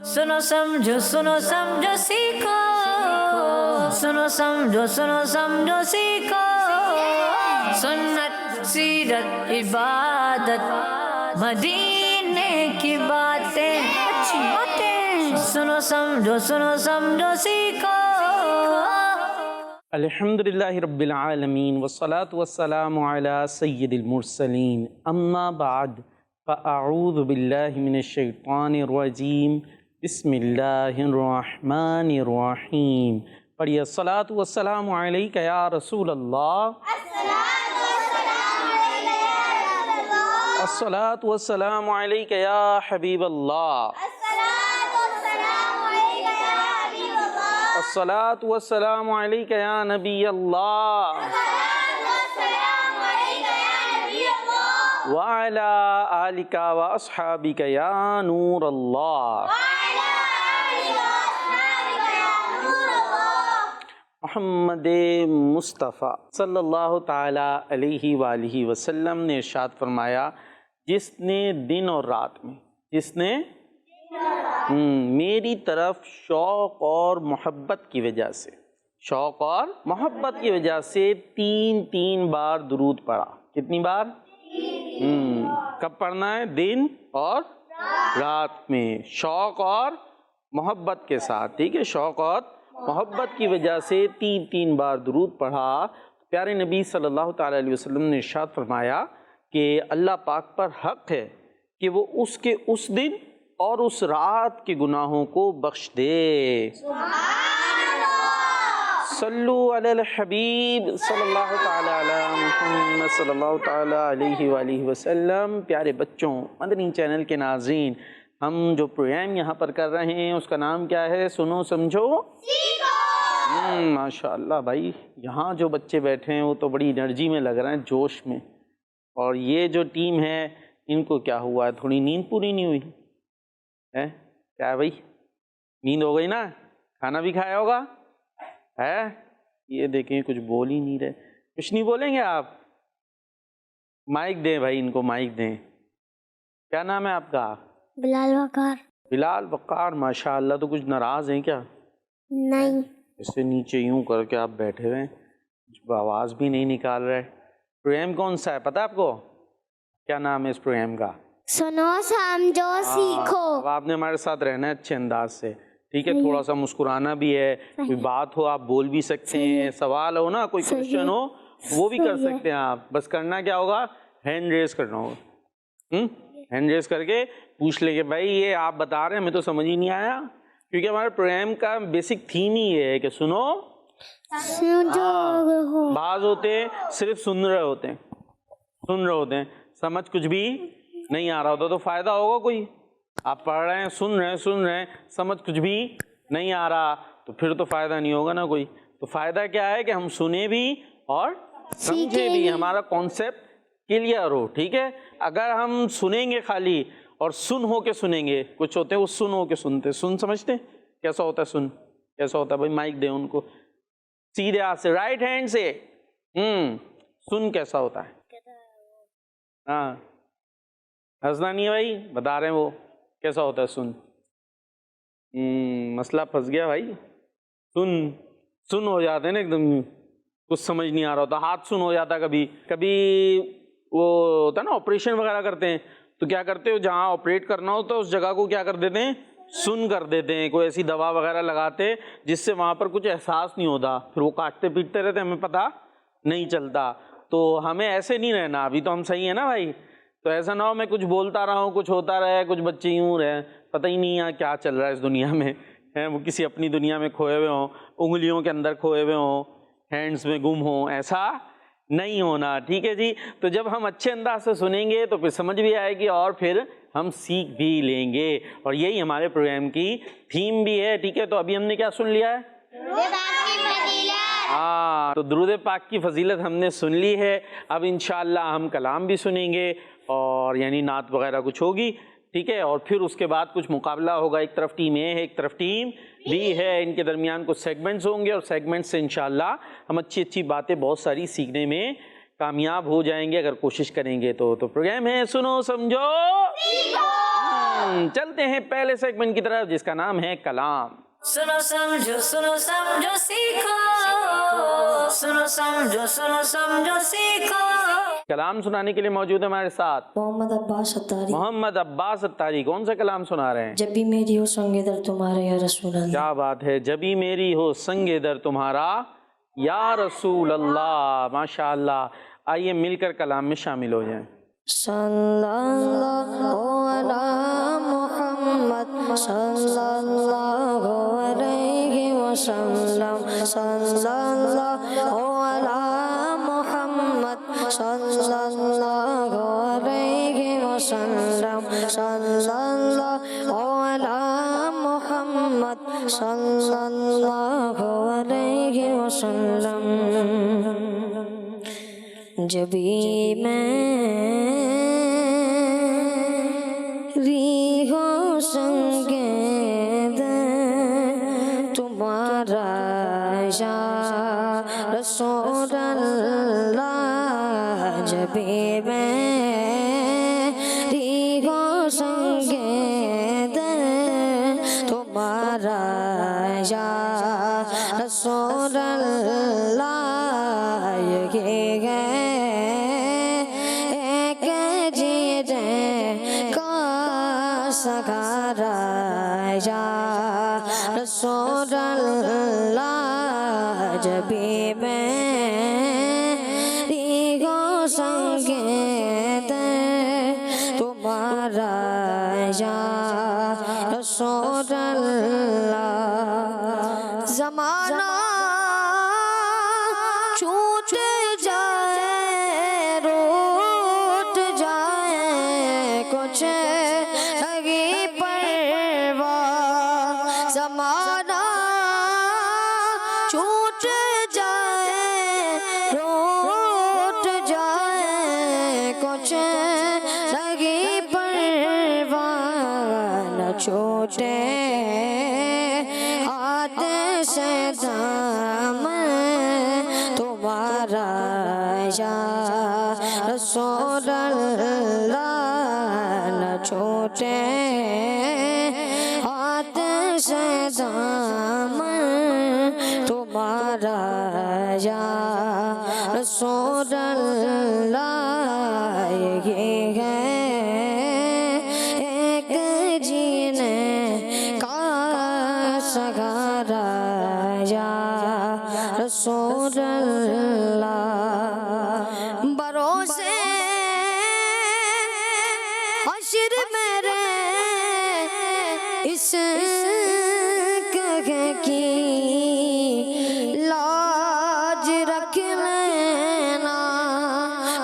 सुनो समझो सीखो, सुनो समझो सीखो, सुन्नत सीरत इबादत मदीने की बातें, अच्छी बातें। सुनो समझो सीखो। अल्हम्दुलिल्लाहि रब्बिल आलमीन वस्सलातु वस्सलामु अला सय्यिदिल मुरसलीन अम्मा बाद फ़अऊज़ु बिल्लाहि मिनश शैतानिर रजीम बिस्मिल्लाहिर रहमानिर रहीम। पढ़िए अस्सलातु वस्सलामु अलैका या रसूल अल्लाह, अस्सलातु वस्सलामु अलैका या हबीब अल्लाह, अस्सलातु वस्सलामु अलैका या नबी अल्लाह व अला आलिका व अस्हाबिका या नूर अल्लाह। मोहम्मद मुस्तफ़ा सल्लल्लाहु ताला अलैहि वालिहि वसल्लम ने इरशाद फरमाया, जिसने दिन और रात में, जिसने मेरी तरफ शौक़ और मोहब्बत की वजह से, शौक़ और मोहब्बत की वजह से तीन बार दुरूद पढ़ा। कितनी बार? कब पढ़ना है? दिन और रात में, शौक़ और मोहब्बत के साथ। ठीक है, शौक़ और मोहब्बत की वजह से तीन बार दुरूद पढ़ा। प्यारे नबी सल्लल्लाहु ताला अलैहि वसल्लम ने इरशाद फरमाया कि अल्लाह पाक पर हक़ है कि वो उसके उस दिन और उस रात के गुनाहों को बख्श दे। सल्लु अलल हबीब सल्लल्लाहु ताला अला मुहम्मद सल्लल्लाहु ताला अलैहि वालिहि वसल्लम। प्यारे बच्चों, मदनी चैनल के नाज़रीन, हम जो प्रोग्राम यहाँ पर कर रहे हैं उसका नाम क्या है? सुनो समझो सीखो। माशाअल्लाह भाई, यहाँ जो बच्चे बैठे हैं वो तो बड़ी एनर्जी में लग रहे हैं, जोश में। और ये जो टीम है इनको क्या हुआ है? थोड़ी नींद पूरी नहीं हुई है क्या भाई? नींद हो गई ना? खाना भी खाया होगा है? ये देखें कुछ बोल ही नहीं रहे। कुछ नहीं बोलेंगे आप? माइक दें भाई, इनको माइक दें। क्या नाम है आपका? बिलाल वकार। बिलाल वकार, माशाअल्लाह। तो कुछ नाराज़ हैं क्या? नहीं। इससे नीचे यूं करके आप बैठे हुए हैं, कुछ आवाज़ भी नहीं निकाल रहे। प्रोग्राम कौन सा है पता है आपको? क्या नाम है इस प्रोग्राम का? सुनो समझो सीखो। अब आपने हमारे साथ रहना है अच्छे अंदाज से, ठीक है? थोड़ा सा मुस्कुराना भी है, कोई बात हो आप बोल भी सकते हैं, सवाल हो ना, कोई क्वेश्चन हो वो भी कर सकते हैं आप। बस करना क्या होगा? हैंड रेज करना होगा। हैंड रेज करके पूछ लेंगे, भाई ये आप बता रहे हैं हमें तो समझ ही नहीं आया। क्योंकि हमारे प्रोग्राम का बेसिक थीम ही ये है कि सुनो समझो। बाज होते हैं सिर्फ सुन रहे होते हैं, समझ कुछ भी नहीं आ रहा होता तो फायदा होगा कोई? आप पढ़ रहे हैं, सुन रहे हैं, समझ कुछ भी नहीं आ रहा तो फिर तो फायदा नहीं होगा ना कोई। तो फायदा क्या है कि हम सुने भी और समझे भी, हमारा कॉन्सेप्ट क्लियर हो। ठीक है, अगर हम सुनेंगे खाली और सुन हो के सुनेंगे, कुछ होते हैं वो सुन हो के सुनते, सुन समझते कैसा होता है? सुन कैसा होता है भाई? माइक दे उनको सीधे हाथ से, राइट हैंड से। सुन कैसा होता है? हाँ, हंसना नहीं है भाई, बता रहे हैं वो कैसा होता है सुन। मसला फंस गया भाई। सुन हो जाते हैं ना एकदम, कुछ समझ नहीं आ रहा होता, हाथ सुन हो जाता। कभी वो होता है ना, ऑपरेशन वगैरह करते हैं तो क्या करते हो, जहाँ ऑपरेट करना होता है उस जगह को क्या कर देते हैं? सुन कर देते हैं। कोई ऐसी दवा वगैरह लगाते हैं जिससे वहाँ पर कुछ एहसास नहीं होता, फिर वो काटते पीटते रहते, हमें पता नहीं चलता। तो हमें ऐसे नहीं रहना, अभी तो हम सही है ना भाई। तो ऐसा ना हो मैं कुछ बोलता रहा हूँ, कुछ होता रहे, कुछ बच्चे यूँ रहे, पता ही नहीं यहाँ क्या चल रहा है इस दुनिया में है। वो किसी अपनी दुनिया में खोए हुए हों, उंगलियों के अंदर खोए हुए हों, हैंड्स में गुम हों, ऐसा नहीं होना। ठीक है जी। तो जब हम अच्छे अंदाज से सुनेंगे तो फिर समझ भी आएगी और फिर हम सीख भी लेंगे, और यही हमारे प्रोग्राम की थीम भी है। ठीक है, तो अभी हमने क्या सुन लिया है? हाँ, तो दुरूद पाक की फजीलत हमने सुन ली है। अब इंशाअल्लाह हम कलाम भी सुनेंगे और यानी नात वगैरह कुछ होगी। ठीक है, और फिर उसके बाद कुछ मुकाबला होगा। एक तरफ टीम ए है, एक तरफ टीम बी है, इनके दरमियान कुछ सेगमेंट्स होंगे और सेगमेंट से इंशाअल्लाह हम अच्छी बातें बहुत सारी सीखने में कामयाब हो जाएंगे अगर कोशिश करेंगे तो प्रोग्राम है सुनो समझो सीखो। चलते हैं पहले सेगमेंट की तरफ जिसका नाम है कलाम। सुनो समझो सीखो, सुनो समझो सीखो। कलाम सुनाने के लिए मौजूद है हमारे साथ मोहम्मद अब्बास अत्तारी। मोहम्मद अब्बास अत्तारी। कौन सा कलाम सुना रहे हैं? जब भी मेरी हो संगे दर तुम्हारे या रसूल अल्लाह। क्या बात है, जबी मेरी हो संगे दर तुम्हारा या रसूल अल्लाह। माशा अल्लाह। आइए मिलकर कलाम में शामिल हो जाएं। सल्लल्लाहु अला मुहम्मद सल्लल्लाहु अलैहि वसल्लम, सल्लल्लाहु अला मुहम्मद सल्लल्लाहु अलैहि वसल्लम, सल्लल्लाहु अला मुहम्मद सल्लल्लाहु अलैहि वसल्लम। जब मेरी हो संगे तुम्हारा या रसूल अल्लाह। जब मेरी हो संगे तुम्हारा या रसूल अल्लाह। ये है सहारा या रसूल अल्लाह। जब मेरी हो संगे तुम्हारा या रसूल अल्लाह। ज़माना छूट जाए रूठ जाए कुछ ज़माना छूट जाए रूठ जाए कुछ लगी परवाह। न छूटे हाथ से दामन तुम्हारा या रसूल अल्लाह। न छूटे हाथ से दामन तुम्हारा या रसूल अल्लाह। ये है एक जीने का सहारा या रसूल अल्लाह। भरोसे हश्र मेरे इस की लाज रख लेना।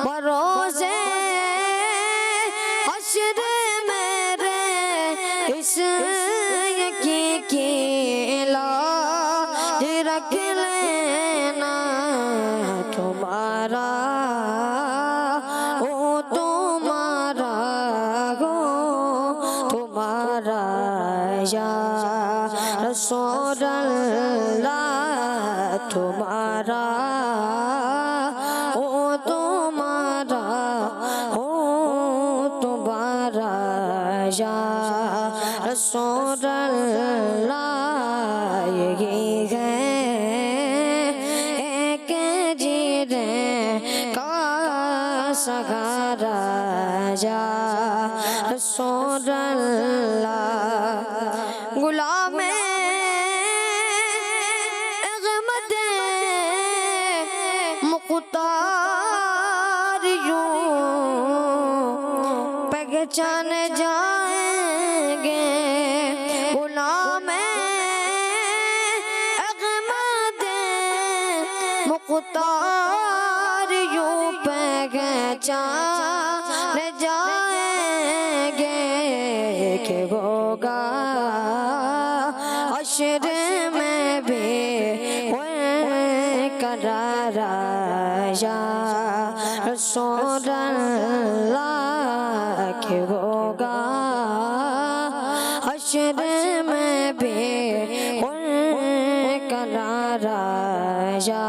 भरोसे हश्र मेरे इस की लाज रख लेना। तुम्हारा हो तुम्हारा हो तुम्हारा या रसूल अल्लाह। तुम्हारा हो तुम्हारा हो तुम्हारा या रसूल अल्लाह। यही है एक जीने का सहारा या रसूल अल्लाह। गुलाम अहमद मुख्तार यूं पहचान जाएंगे। गुलाम अहमद मुख्तार यूं पहचान जाएंगे। कि होगा हश्र में भी करारा या रसूल अल्लाह। कि होगा हश्र में भी करारा या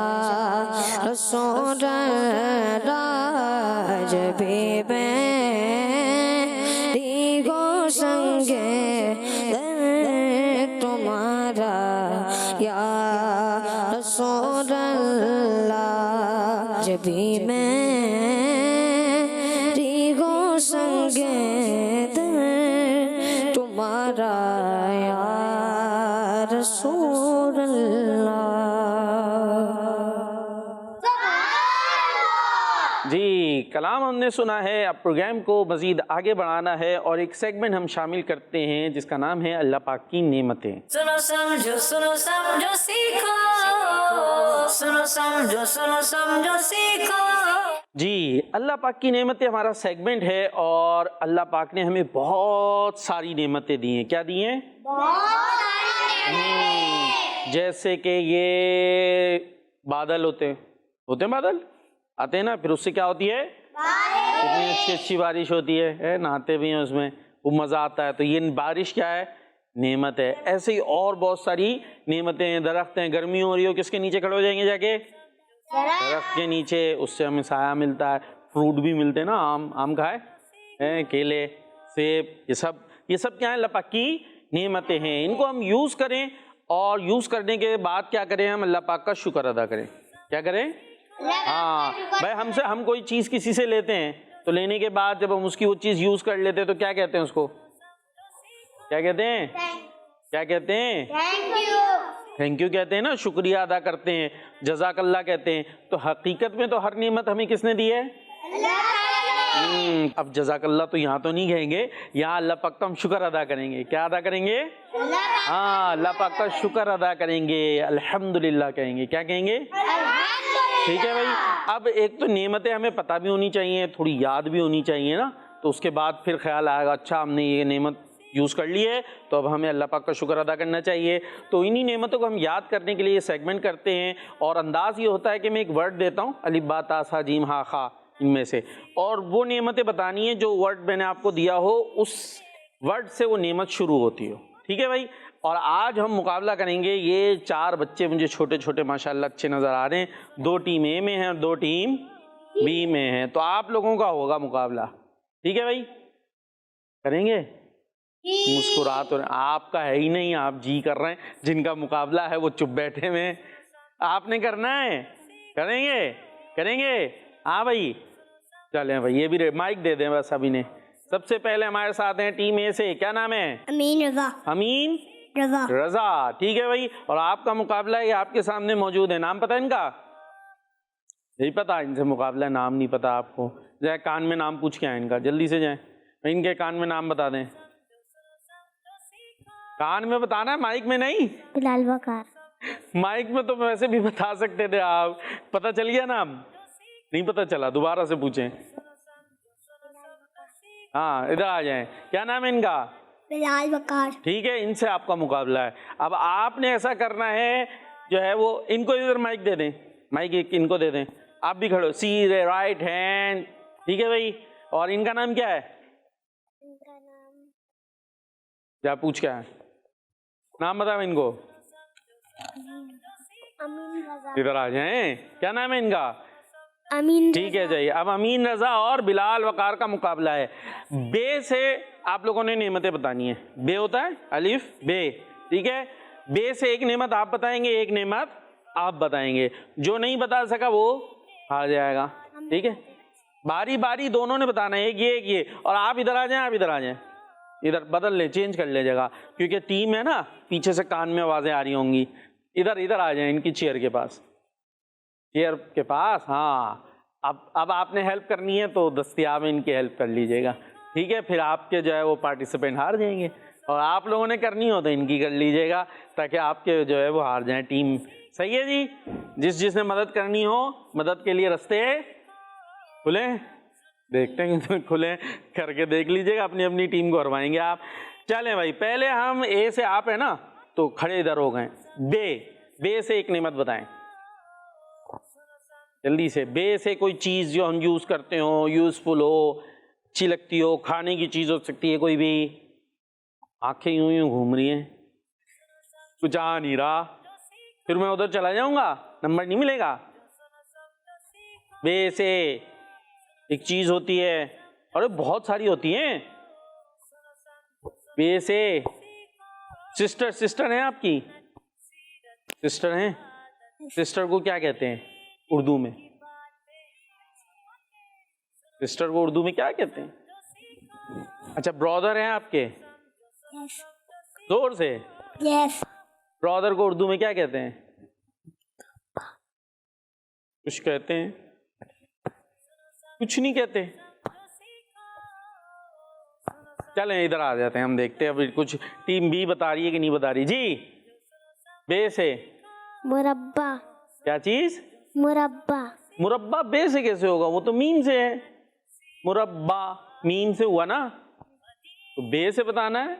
रसूल अल्लाह। जब मेरी हो संग या रसूल अल्लाह जब भी मेरी हो संगीत तुम्हारा या रसूल अल्लाह। जी, कलाम हमने सुना है। अब प्रोग्राम को मज़ीद आगे बढ़ाना है और एक सेगमेंट हम शामिल करते हैं जिसका नाम है अल्लाह पाक की नेमतें। सुनो समझो सीखो, सुनो समझो सीखो। जी, अल्लाह पाक की नेमतें हमारा सेगमेंट है और अल्लाह पाक ने हमें बहुत सारी नेमतें दी हैं। क्या दी हैं? जैसे कि ये बादल होते हैं बादल आते हैं ना, फिर उससे क्या होती है? कितनी अच्छी अच्छी बारिश होती है, नहाते भी हैं उसमें, वो मज़ा आता है। तो ये बारिश क्या है? नेमत है। ऐसे ही और बहुत सारी नेमतें हैं। दरख्त हैं, गर्मी हो रही हो, किसके नीचे खड़े हो जाएंगे जाके? दरख्त के नीचे, उससे हमें साया मिलता है। फ्रूट भी मिलते हैं ना, आम खाए हैं, केले, सेब, ये सब क्या है? अल्लाह पाक की नेमतें हैं। इनको हम यूज़ करें और यूज़ करने के बाद क्या करें? हम अल्लाह पाक का शुक्र अदा करें। क्या करें? हाँ भाई, हम कोई चीज़ किसी से लेते हैं तो लेने के बाद जब हम उसकी वो चीज़ यूज़ कर लेते हैं तो क्या कहते हैं उसको? क्या कहते हैं? क्या कहते हैं? थैंक यू कहते हैं ना, शुक्रिया अदा करते हैं, जज़ाकल्लाह कहते हैं। तो हकीकत में तो हर नेमत हमें किसने दी है? अब जज़ाकल्लाह तो यहाँ तो नहीं कहेंगे, यहाँ अल्लाह पाक का हम शुक्र अदा करेंगे। क्या अदा करेंगे? हाँ, अल्लाह पाक का शुक्र अदा करेंगे, अल्हम्दुलिल्लाह कहेंगे। क्या कहेंगे? ठीक है भाई। अब एक तो नेमतें हमें पता भी होनी चाहिए, थोड़ी याद भी होनी चाहिए ना, तो उसके बाद फिर ख्याल आएगा अच्छा हमने ये नेमत यूज़ कर ली है तो अब हमें अल्लाह पाक का शुक्र अदा करना चाहिए। तो इन्हीं नेमतों को हम याद करने के लिए ये सेगमेंट करते हैं और अंदाज़ ये होता है कि मैं एक वर्ड देता हूँ, अलिफ बा ता सा जीम हा खा, इनमें से, और वो नेमतें बतानी है जो वर्ड मैंने आपको दिया हो, उस वर्ड से वो नेमत शुरू होती हो। ठीक है भाई। और आज हम मुकाबला करेंगे। ये 4 बच्चे मुझे छोटे छोटे माशाल्लाह अच्छे नज़र आ रहे हैं। 2 टीम ए में हैं और 2 टीम बी में हैं। तो आप लोगों का होगा मुकाबला। ठीक है भाई, करेंगे? मुस्कुरात और आपका है ही नहीं, आप जी कर रहे हैं। जिनका मुकाबला है वो चुप बैठे हुए हैं। आपने करना है, करेंगे। हाँ भाई, चलें भाई, ये भी माइक दे दें बस अभी ने। सबसे पहले हमारे साथ हैं टीम ए से, क्या नाम है? अमीन रजा। ठीक है भाई। और आपका मुकाबला ये आपके सामने मौजूद है। नाम पता है इनका? नहीं पता, इनसे मुकाबला, नाम नहीं पता आपको। जाए कान में नाम पूछ के आए इनका, जल्दी से जाएं, इनके कान में नाम बता दें। कान में बताना है, माइक में नहीं। बिलाल वकार। माइक में तो वैसे भी बता सकते थे आप। पता चल गया नाम? नहीं पता चला, दोबारा से पूछें। हाँ, इधर आ जाएं। क्या नाम है इनका? बिलाल वकार। ठीक है, इनसे आपका मुकाबला है। अब आपने ऐसा करना है, जो है वो, इनको इधर माइक दे दें, माइक इनको दे दें। आप भी खड़ो, सी राइट हैंड। ठीक है भाई। और इनका नाम क्या है? क्या पूछ क्या है? नाम बताओ इनको। इधर आ जाएं। क्या नाम है इनका? अमीन। ठीक है जाइए। अब अमीन रजा और बिलाल वकार का मुकाबला है। बे से आप लोगों ने नेमतें बतानी है। बे होता है अलिफ बे। ठीक है, बे से एक नेमत आप बताएंगे, एक नेमत आप बताएंगे। जो नहीं बता सका वो हार जाएगा। ठीक है, बारी बारी दोनों ने बताना है, एक ये। और आप इधर आ जाएं, आप इधर आ जाएं, इधर बदल ले, चेंज कर ले जगह, क्योंकि टीम है ना, पीछे से कान में आवाजें आ रही होंगी। इधर आ जाएं, इनकी चेयर के पास। हाँ, अब आपने हेल्प करनी है तो दस्तयाब है, इनकी हेल्प कर लीजिएगा। ठीक है, फिर आपके जो है वो पार्टिसिपेंट हार जाएंगे और आप लोगों ने करनी हो तो इनकी कर लीजिएगा, ताकि आपके जो है वो हार जाएं टीम। सही है जी। जिसने मदद करनी हो, मदद के लिए रास्ते खुले, देखते हैं तो खुले, करके देख लीजिएगा, अपनी अपनी टीम को हरवाएंगे आप। चलें भाई, पहले हम ए से, आप है ना तो खड़े इधर हो गए। बे से एक नेमत बताएं जल्दी से। बे से कोई चीज़ जो हम यूज़ करते हो, यूज़फुल हो, अच्छी लगती हो, खाने की चीज़ हो सकती है कोई भी। आंखें यूं घूम रही हैं, कुछ आ नहीं रहा, फिर मैं उधर चला जाऊंगा, नंबर नहीं मिलेगा। बे से एक चीज़ होती है, अरे बहुत सारी होती हैं। बे से सिस्टर है आपकी, सिस्टर हैं? सिस्टर को क्या कहते हैं उर्दू में? सिस्टर को उर्दू में क्या कहते हैं? अच्छा, ब्रदर हैं आपके? यस जोर से। यस ब्रदर को उर्दू में क्या कहते हैं? कुछ कहते हैं? कुछ नहीं कहते। चलें इधर आ जाते हैं, हम देखते हैं अभी कुछ टीम बी बता रही है कि नहीं बता रही। जी, बे से मुरब्बा क्या चीज? मुरब्बा मुरब्बा बे से कैसे होगा? वो तो मीन से है। मुरब्बा मीन से हुआ ना, तो बे से बताना है।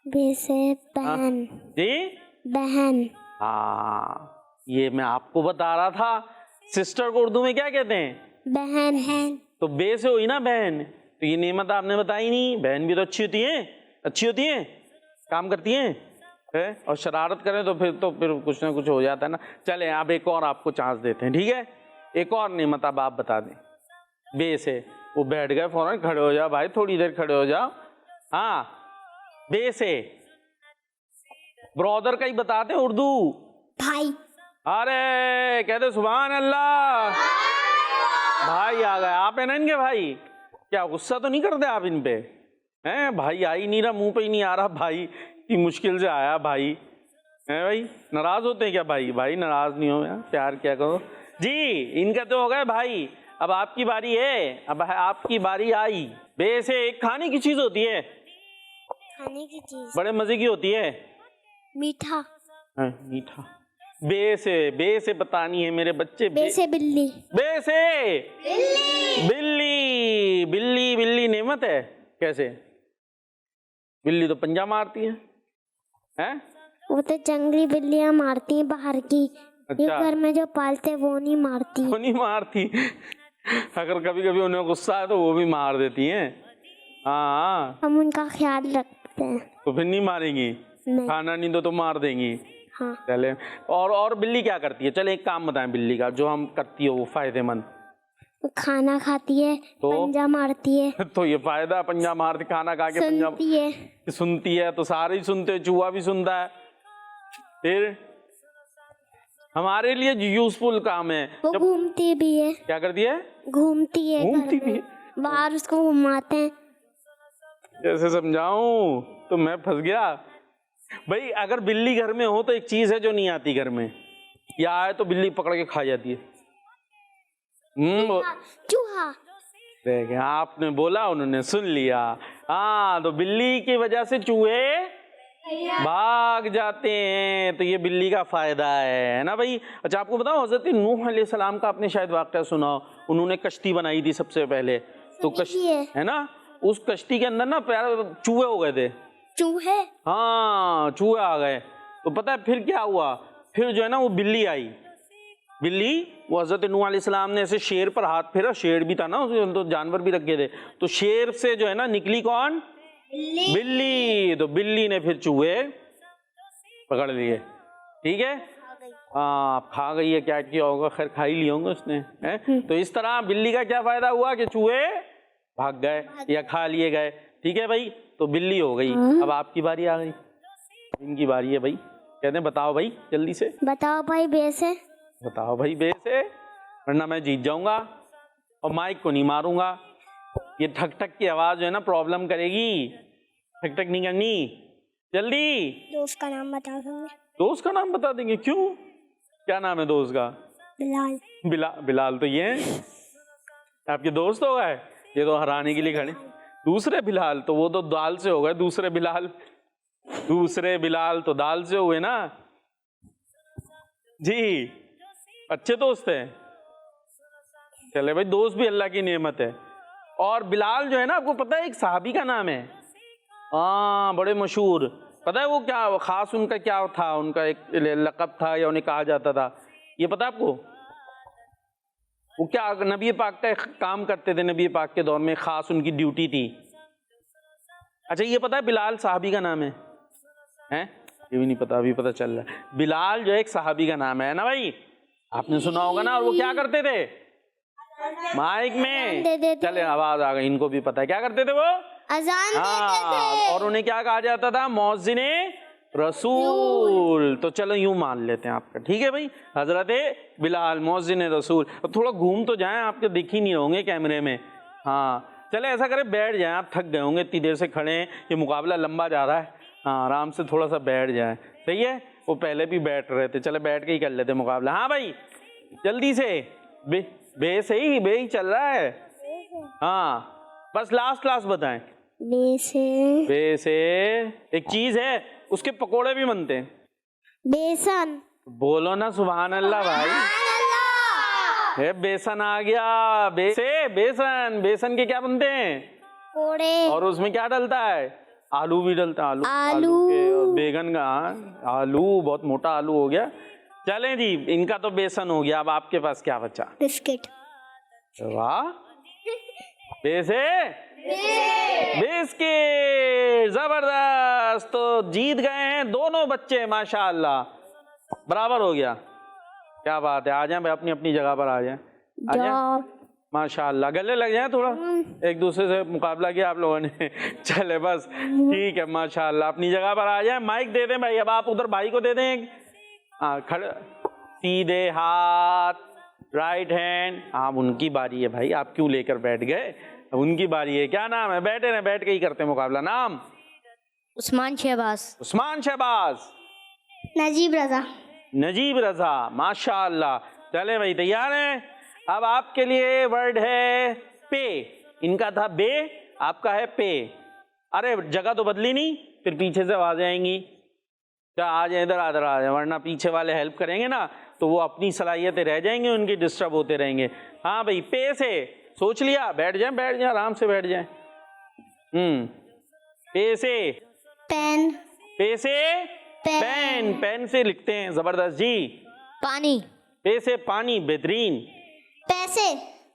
बे से बहन जी, बहन हाँ, ये मैं आपको बता रहा था। सिस्टर को उर्दू में क्या कहते हैं? बहन है। तो बे से हुई ना बहन। तो ये नेमत आपने बताई नहीं। बहन भी तो अच्छी होती है, अच्छी होती है, काम करती हैं है? और शरारत करें तो फिर कुछ ना कुछ हो जाता है ना। चले अब एक और आपको चांस देते हैं, ठीक है? एक और नेमत अब आप बता दें बे से। वो बैठ गए फौरन, खड़े हो जाओ भाई, थोड़ी देर खड़े हो जाओ। हाँ, बे से ब्रदर का ही बताते उर्दू। भाई अरे कहते सुभान अल्लाह, भाई आ गए। आप है ना इनके भाई? क्या गुस्सा तो नहीं करते आप इन पे? हैं भाई आ ही नहीं रहा, मुंह पे ही नहीं आ रहा भाई, की मुश्किल से आया भाई। है भाई, नाराज होते हैं क्या भाई? भाई नाराज नहीं हो यार, प्यार क्या करो जी। इनका तो हो गए भाई, अब आपकी बारी है। अब आपकी बारी आई। बे से एक खाने की चीज होती है, खाने की चीज बड़े मजे की होती है। मीठा। मीठा। बे से बतानी है मेरे बच्चे। बे से बिल्ली। बे से बिल्ली। बिल्ली बिल्ली नेमत है। कैसे? बिल्ली तो पंजा मारती है, हैं? वो तो जंगली बिल्लियां मारती हैं बाहर की। ये अच्छा। घर में जो पालते हैं वो नहीं मारती। वो नहीं मारती। अगर कभी कभी उन्हें गुस्सा है तो वो भी मार देती हैं। हाँ, हम उनका ख्याल रखते हैं। तो फिर नहीं मारेंगी? नहीं। खाना नहीं दो तो मार देंगी। हाँ। चले, और बिल्ली क्या करती है? चले एक काम बताएं बिल्ली का जो हम करती हो वो फायदेमंद। वो खाना खाती है, तो? पंजा मारती है। तो ये फायदा, पंजा मारती, खाना खा के पंजा सुनती है। सुनती है तो सारे ही सुनते, चूहा भी सुनता है। फिर हमारे लिए यूजफुल काम है। वो घूमती भी है। क्या करती है? घूमती है। घूमती घर भी में। है। बाहर उसको घुमाते हैं। कैसे समझाऊं? तो मैं फंस गया भाई। अगर बिल्ली घर में हो तो एक चीज है जो नहीं आती घर में, या आए तो बिल्ली पकड़ के खा जाती है। चूहा। देखें, आपने बोला उन्होंने सुन लिया। हाँ, तो बिल्ली की वजह से चूहे भाग जाते हैं, तो ये बिल्ली का फायदा है ना भाई। अच्छा, आपको बताओ हजरत नूह अलैहिस्सलाम का आपने शायद वाक़या सुना हो। उन्होंने कश्ती बनाई थी सबसे पहले, तो कश्ती है ना, उस कश्ती के अंदर ना प्यारे चूहे हो गए थे। चूहे? हाँ, चूहे आ गए। तो पता है फिर क्या हुआ? फिर जो है ना वो बिल्ली आई। बिल्ली, वो हजरत नूह अलैहिस्सलाम ने ऐसे शेर पर हाथ फेरा, शेर भी था ना उसमें, तो जानवर भी रखे थे, तो शेर से जो है ना निकली कौन? बिल्ली। तो बिल्ली ने फिर चूहे पकड़ लिए। ठीक है, हाँ, खा गई है। क्या किया होगा? खैर खा ही लिया होगा उसने, है? तो इस तरह बिल्ली का क्या फायदा हुआ कि चूहे भाग गए या खा लिए गए। ठीक है भाई, तो बिल्ली हो गई। अब आपकी बारी आ गई, इनकी बारी है भाई। कहते हैं बताओ भाई जल्दी से। बताओ भाई बे से। बताओ भाई बे से, वरना मैं जीत जाऊंगा और माइक को नहीं मारूंगा। ये ठक ठक की आवाज जो है ना प्रॉब्लम करेगी, ठक ठक नहीं करनी। जल्दी। दोस्त का नाम बता दोगे? दोस्त का नाम बता देंगे? क्यों, क्या नाम है दोस्त का? बिलाल। बिलाल तो ये है आपके दोस्त हो गए। ये तो हराने के लिए खड़े। दूसरे बिलाल तो वो तो दाल से हो गए। दूसरे बिलाल तो दाल से हुए ना जी। अच्छे दोस्त हैं। चले भाई, दोस्त भी अल्लाह की नेमत है। और बिलाल जो है ना, आपको पता है एक सहाबी का नाम है, हाँ, बड़े मशहूर। पता है वो क्या खास उनका क्या था? उनका एक लक़ब था या उन्हें कहा जाता था, ये पता है आपको? वो क्या नबी पाक का काम करते थे, नबी पाक के दौर में खास उनकी ड्यूटी थी। अच्छा, ये पता है बिलाल सहाबी का नाम है? ये भी नहीं पता, अभी पता चल रहा है। बिलाल जो है एक सहाबी का नाम है ना भाई, आपने सुना होगा ना। और वो क्या करते थे? माइक में, चले आवाज आ गई, इनको भी पता है क्या करते थे वो? अजान देते थे। और उन्हें क्या कहा जाता था? मौज़िने रसूल। तो चलो यूं मान लेते हैं आपका, ठीक है भाई। हजरत बिलाल मौज़िन रसूल। अब थोड़ा घूम तो जाएं, आपके दिख ही नहीं होंगे कैमरे में। हाँ चले ऐसा करें, बैठ जाएं, आप थक गए होंगे इतनी देर से खड़े हैं, ये मुकाबला लंबा जा रहा है। हाँ आराम से थोड़ा सा बैठ जाएं, सही है। वो पहले भी बैठ रहे थे, चले बैठ के ही कर लेते मुकाबला। हाँ भाई जल्दी से, बे ही चल रहा है। हाँ बस लास्ट बताएं। बे से एक चीज है, उसके पकोड़े भी बनते हैं। बेसन। बोलो ना सुभान अल्लाह भाई। बेसन आ गया। बेसन के क्या बनते हैं? कोड़े। और उसमें क्या डलता है? आलू भी डलता है। आलू के और बैगन का। आलू बहुत मोटा आलू हो गया। चलें जी, इनका तो बेसन हो गया। अब आपके पास क्या बचा? बिस्किट। वाह, बिस्किट, जबरदस्त। तो जीत गए हैं दोनों बच्चे माशाअल्लाह, बराबर हो गया। क्या बात है, आ जाए भाई अपनी अपनी जगह पर आ जाए। माशाअल्लाह, गले लग जाए थोड़ा, एक दूसरे से मुकाबला किया आप लोगों ने। चले बस ठीक है माशाअल्लाह, अपनी जगह पर आ जाए। माइक दे दें भाई, अब आप उधर भाई को दे दें। हाँ खड़े, सीधे हाथ, राइट हैंड। हाँ उनकी बारी है भाई, आप क्यों लेकर बैठ गए? उनकी बारी है। क्या नाम है? बैठे ना, बैठ के ही करते मुकाबला। नाम? उस्मान शहबाज। नजीब रजा, माशाअल्लाह। चले भाई तैयार हैं? अब आपके लिए वर्ड है पे। इनका था बे, आपका है पे। अरे जगह तो बदली नहीं, फिर पीछे से आवाजें आएंगी। क्या आ जाए इधर, आ जाए, वरना पीछे वाले हेल्प करेंगे ना तो वो अपनी सलाहियतें रह जाएंगे, उनकी डिस्टर्ब होते रहेंगे। हाँ भाई पे से सोच लिया, बैठ जाए आराम से बैठ जाए। पे से पेन। पे से पेन। पेन से लिखते हैं, जबरदस्त जी। पानी। पे से पानी, बेहतरीन।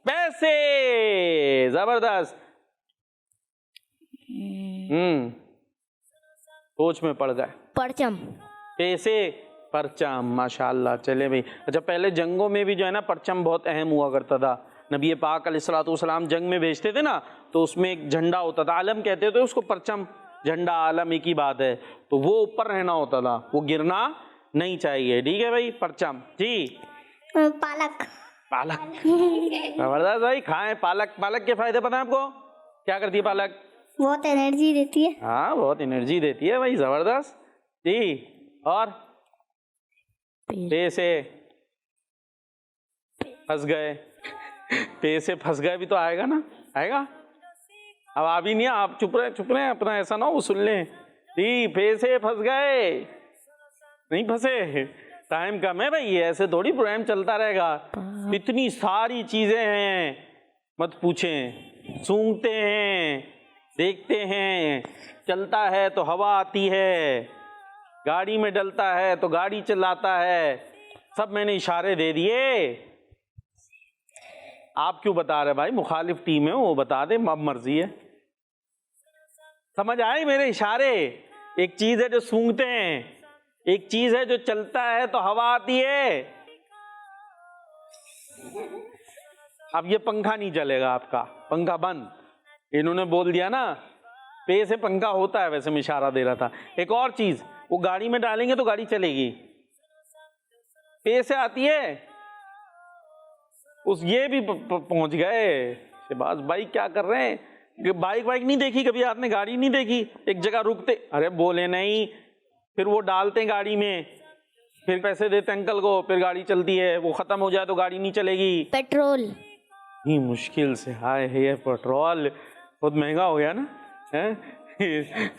पैसे, जबरदस्त। सोच में पड़ गए। परचम। पैसे, परचम, माशाअल्लाह। चले भाई, अच्छा पहले जंगों में भी जो है ना परचम बहुत अहम हुआ करता था। नबी पाक अलैहिस्सलाम जंग में भेजते थे ना, तो उसमें एक झंडा होता था, आलम कहते थे उसको, परचम, झंडा, आलम एक ही बात है। तो वो ऊपर रहना होता था, वो गिरना नहीं चाहिए, ठीक है भाई। परचम जी। पालक। जबरदस्त भाई, खाएं पालक। पालक के फायदे पता है आपको? क्या करती है पालक? बहुत एनर्जी देती है। हाँ बहुत एनर्जी देती है भाई, जबरदस्त जी। और पे से फंस गए, पे से फंस गए भी तो आएगा ना, आएगा। अब आप ही नहीं, आप चुप रहे, अपना ऐसा ना वो सुन लें। जी, पे से फंस गए, नहीं फंसे, टाइम कम है भाई, ऐसे थोड़ी प्रोग्राम चलता रहेगा। इतनी सारी चीजें हैं मत पूछें। सूंघते हैं, देखते हैं, चलता है तो हवा आती है, गाड़ी में डलता है तो गाड़ी चलाता है। सब मैंने इशारे दे दिए। आप क्यों बता रहे भाई? मुखालिफ टीम है, वो बता दे, अब मर्जी है। समझ आए मेरे इशारे? एक चीज है जो सूंघते हैं, एक चीज है जो चलता है तो हवा आती है। अब ये पंखा नहीं चलेगा आपका, पंखा बंद। इन्होंने बोल दिया ना, पे से पंखा होता है, वैसे मैं इशारा दे रहा था। एक और चीज, वो गाड़ी में डालेंगे तो गाड़ी चलेगी, पे से आती है। उस ये भी पहुंच गए। शहबाज भाई क्या कर रहे हैं? बाइक नहीं देखी कभी आपने? गाड़ी नहीं देखी? एक जगह रुकते, अरे बोले नहीं, फिर वो डालते हैं गाड़ी में, फिर पैसे देते अंकल को, फिर गाड़ी चलती है। वो खत्म हो जाए तो गाड़ी नहीं चलेगी। पेट्रोल। ही मुश्किल से, हाय है पेट्रोल बहुत महंगा हो गया ना, है?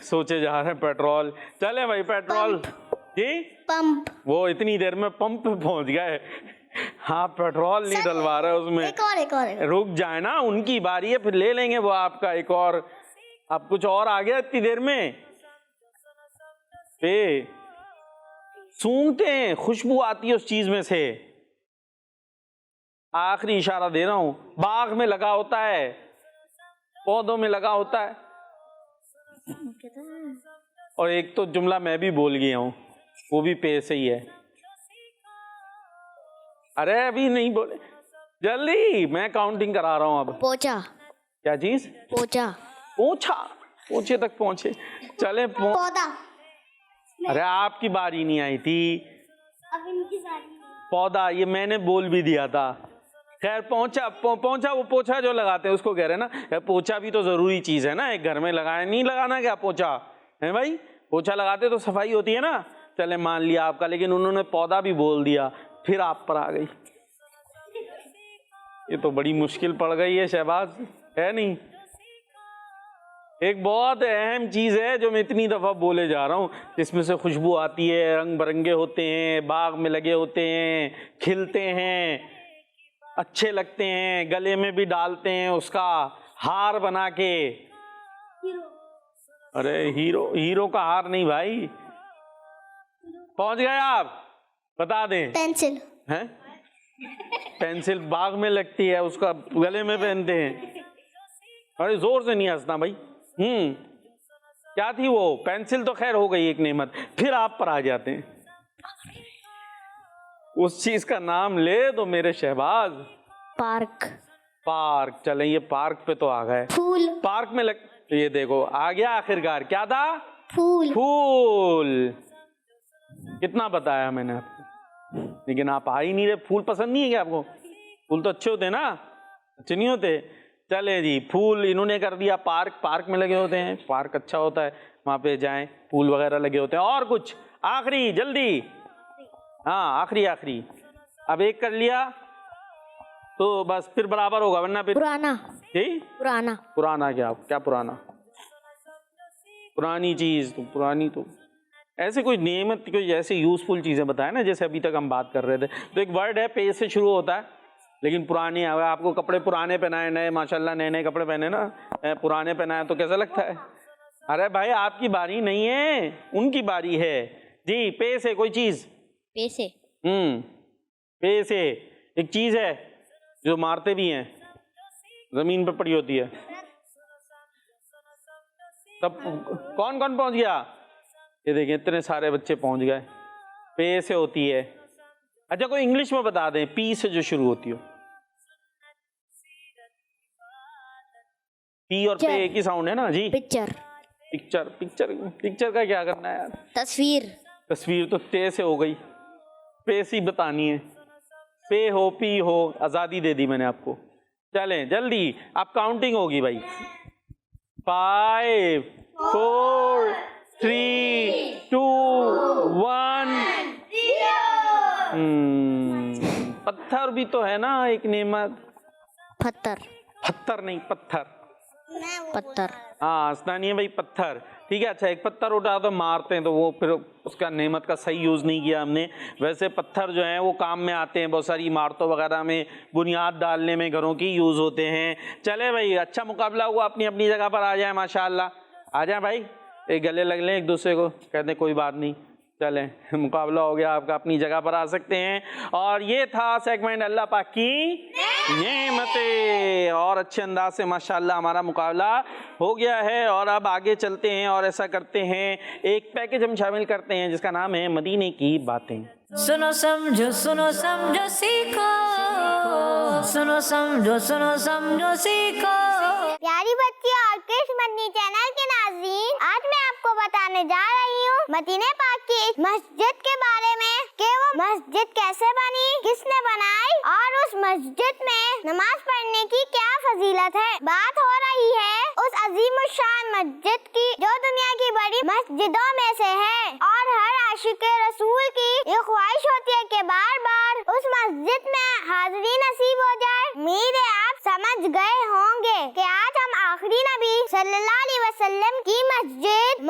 सोचे जा रहे हैं पेट्रोल। चले भाई पेट्रोल जी, पंप। वो इतनी देर में पंप पे पहुंच गए। हाँ पेट्रोल नहीं डलवा रहे उसमें। एक और। रुक जाए ना, उनकी बारी है, फिर ले लेंगे वो आपका एक और। अब कुछ और आ गया इतनी देर में। पे सूंघते हैं, खुशबू आती है उस चीज में से। आखिरी इशारा दे रहा हूं, बाग में लगा होता है, पौधों में लगा होता है। और एक तो जुमला मैं भी बोल गया हूं, वो भी पे से ही है। अरे अभी नहीं बोले, जल्दी, मैं काउंटिंग करा रहा हूं अब। पोछा। क्या चीज? पोछा। पोछा, पोछे तक पहुंचे। चले पौधा। अरे आपकी बारी नहीं आई थी। अब इनकी बारी। पौधा, ये मैंने बोल भी दिया था। खैर पहुंचा वो पोछा जो लगाते हैं उसको कह रहे हैं ना। यार पोछा भी तो जरूरी चीज है ना, एक घर में लगाए नहीं लगाना क्या पोछा है भाई? पोछा लगाते तो सफाई होती है ना। चले मान लिया आपका, लेकिन उन्होंने पौधा भी बोल दिया, फिर आप पर आ गई। ये तो बड़ी मुश्किल पड़ गई है शहबाज, है नहीं? एक बहुत अहम चीज है जो मैं इतनी दफा बोले जा रहा हूँ, जिसमें से खुशबू आती है, रंग बिरंगे होते हैं, बाग में लगे होते हैं, खिलते हैं, अच्छे लगते हैं, गले में भी डालते हैं उसका हार बना के। अरे हीरो का हार नहीं भाई। पहुंच गए आप? बता दें। पेंसिल हैं? पेंसिल बाग में लगती है, उसका गले में पहनते हैं। अरे जोर से नहीं हंसना भाई। क्या थी वो? पेंसिल तो खैर हो गई एक नेमत, फिर आप पर आ जाते हैं। उस चीज का नाम ले तो मेरे शहबाज। पार्क चले, ये पार्क पे तो आ गए। फूल। पार्क में ये देखो आ गया आखिरकार। क्या था? फूल। कितना बताया मैंने आपको, लेकिन आप आ ही नहीं रहे। फूल पसंद नहीं है क्या आपको? फूल तो अच्छे होते हैं ना, अच्छे नहीं होते? चले जी, फूल इन्होंने कर दिया। पार्क में लगे होते हैं, पार्क अच्छा होता है, वहां पे जाएं, फूल वगैरह लगे होते हैं। और कुछ आखिरी जल्दी? हाँ आखिरी। अब एक कर लिया तो बस फिर बराबर होगा, वरना फिर पुराना। पुराना क्या पुराना? पुरानी चीज तो पुरानी, तो ऐसे कोई नियमित कोई ऐसे यूजफुल चीजें बताए ना, जैसे अभी तक हम बात कर रहे थे। तो एक वर्ड है, पे से शुरू होता है, लेकिन पुरानी। अगर आपको कपड़े पुराने पहनाए, नए माशाल्लाह नए कपड़े पहने ना, पुराने पहनाए तो कैसा लगता है? अरे भाई आपकी बारी नहीं है, उनकी बारी है जी। पे से कोई चीज? पैसे। पे से एक चीज है जो मारते भी हैं, जमीन पे पड़ी होती है। तब कौन पहुंच गया? ये देखिए इतने सारे बच्चे पहुंच गए। पे से होती है। अच्छा कोई इंग्लिश में बता दें, पी से जो शुरू होती हो। पी और पे एक ही साउंड है ना जी? पिक्चर का क्या करना है यार? तस्वीर तो ते से हो गई, पे से बतानी है। पे हो पी हो, आजादी दे दी मैंने आपको। चलें जल्दी, अब काउंटिंग होगी भाई। 5 4 3 2 1। पत्थर भी तो है ना एक नेमत। पत्थर नहीं, पत्थर। हाँ हंसना नहीं है भाई, पत्थर। ठीक है, अच्छा एक पत्थर उठा तो मारते हैं, तो वो फिर उसका नेमत का सही यूज नहीं किया हमने। वैसे पत्थर जो हैं वो काम में आते हैं, बहुत सारी इमारतों वगैरह में बुनियाद डालने में घरों की यूज होते हैं। चले भाई, अच्छा मुकाबला हुआ, अपनी अपनी जगह पर आ जाए माशाल्लाह। आ जाए भाई, एक गले लग लें एक दूसरे को, कहते कोई बात नहीं। चले मुकाबला हो गया आपका, अपनी जगह पर आ सकते हैं। और ये था सेगमेंट अल्लाह पाक की नेमतें, और अच्छे अंदाज से माशाल्लाह हमारा मुकाबला हो गया है। और अब आगे चलते हैं और ऐसा करते हैं, एक पैकेज हम शामिल करते हैं जिसका नाम है मदीने की बातें। सुनो समझो सीखो, सुनो समझो सीखो। प्यारी बच्चियों और कृष्ण मदनी चैनल के नाज़रीन, आज मैं आपको बताने जा रही हूँ मदीने पाक की इस मस्जिद के बारे में कि वो मस्जिद कैसे बनी, किसने बनाई और उस मस्जिद में नमाज पढ़ने की क्या फजीलत है। बात हो रही है उस अजीमुशान मस्जिद की जो दुनिया की बड़ी मस्जिदों में से है, और हर आशिक रसूल की ये ख्वाहिश होती है कि बार बार उस मस्जिद में हाजिरी नसीब हो जाए। उम्मीद है आप समझ गए होंगे कि आज हम आखिरी नबी सल्लल्लाहु अलैहि वसल्लम की मस्जिद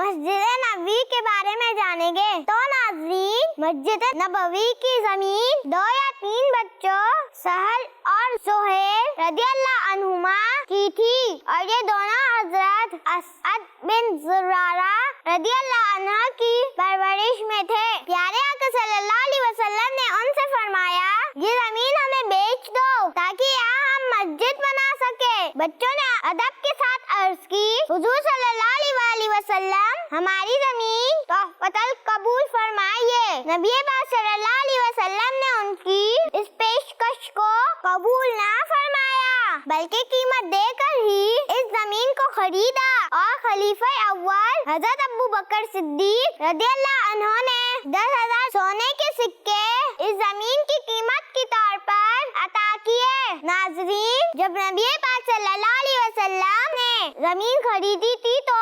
नबवी के बारे में जानेंगे। तो नाज़रीन, मस्जिद नबवी की जमीन 2 या 3 बच्चों सहल और सुहेल रदियल्लाहु अन्हुमा की थी, और ये दोनों हजरत असअद बिन जुरारा रदियल्लाहु अन्हा की परवरिश में थे। प्यारे आका सल्लल्लाहु अलैहि वसल्लम ने उनसे फरमाया, ये जमीन हमें बेच दो ताकि यहाँ हम मस्जिद बना सके। बच्चों ने अदब के साथ अर्ज की, हुजूर सल्लल्लाहु अलैहि वसल्लम हमारी जमीन तोहफतल कबूल फरमाइए। नबी पाक सल्लल्लाहु अलैहि वसल्लम ने उनकी इस पेशकश को कबूल ना फरमाया, बल्कि कीमत देकर ही इस जमीन को खरीदा और खलीफा अव्वल हजरत अबू बकर सिद्दीक रदियल्लाहु अन्हु ने 10,000 सोने के सिक्के इस जमीन की कीमत के तौर पर अता किए। नाज़रीन, जब नबी पाक सल्लल्लाहु अलैहि वसल्लम ने जमीन खरीदी थी तो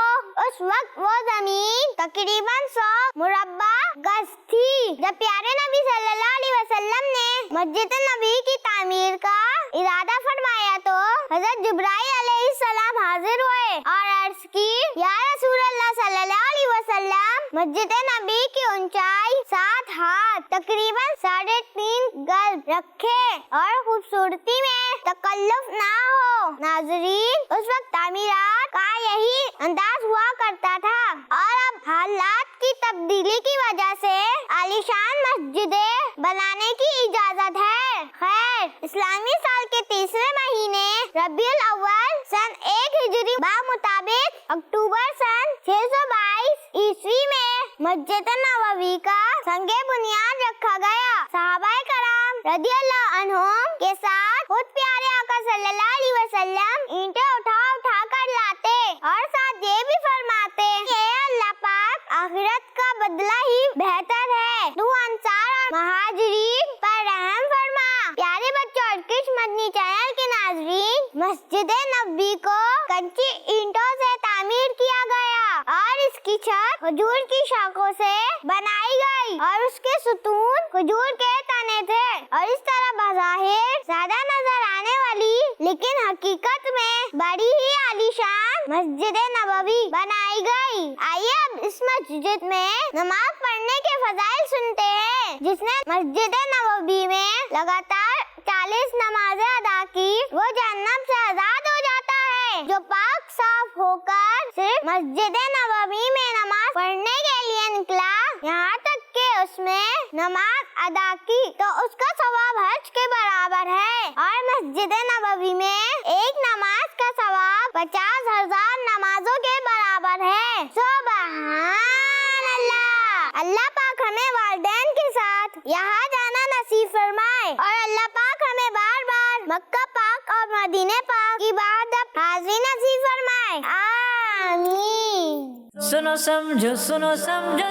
उस वक्त वो जमीन तकरीबन 100 मुरब्बा गज थी। जब प्यारे नबी सल्लल्लाहु अलैहि वसल्लम ने मस्जिद नबी की तामीर का इरादा फरमाया तो हजरत जिब्राइल अलैहिस्सलाम हाजिर हुए और अर्ज की, या रसूल अल्लाह सल्लल्लाहु अलैहि वसल्लम, मस्जिद नबी की ऊंचाई 7 हाथ तकरीबन 3.5 गज रखे और खूबसूरती में तकल्लुफ ना हो। नाज़रीन, उस वक्त तामीरात का यही अंदाज हुआ करता था और अब हालात की तब्दीली की वजह से आलीशान मस्जिदें बनाने की इजाजत है। खैर, इस्लामी साल के 30वें महीने रबीउल अव्वल सन 1 हिजरी मुताबिक अक्टूबर सन 622 ईस्वी में मस्जिद नबवी का संगे बुनियाद रखा गया। सहाबाए कराम रदियल्लाहु अन्हुम के साथ खुद प्यारे आका सल्लल्लाहु अलैहि वसल्लम ईंटें उठा उठा कर लाते और साथ ये भी फरमाते कि अल्लाह पाक आखिरत का बदला ही बेहतर है, तू अंसार और महाजिरीन पर रहम फरमा। प्यारे बच्चों और किश मदनी चैनल के नाज़रीन, मस्जिद नबवी को कच्ची ईंटों से तामीर किया गया और इसकी छत खजूर की शाखों से बनाई गई और उसके सुतून खजूर के तने थे और इस तरह बज़ाहिर ज्यादा नजर आने वाली लेकिन हकीकत में बड़ी ही आलीशान मस्जिद नबवी बनाई गई। आइए अब इस मस्जिद में नमाज पढ़ने के फजाइल सुनते हैं। जिसने मस्जिद नबवी में लगातार 40 नमाजें अदा की वो जहन्नम से आजाद हो जाता है। जो पाक साफ होकर सिर्फ मस्जिद नबवी में नमाज पढ़ने के लिए निकला, यहाँ तक के उसमें नमाज अदा की तो उसका सवाब हज के बराबर है और मस्जिद नबवी में एक नमाज का सवाब 50,000 नमाजों के बराबर है। सुभान अल्लाह। अल्लाह पाक हमें वालिदैन के साथ यहाँ जाना नसीब फरमाए और अल्लाह पाक हमें बार बार मक्का पाक और मदीने पाक की बात हाजिरी नसीब फरमाए। आमीन। सुनो समझो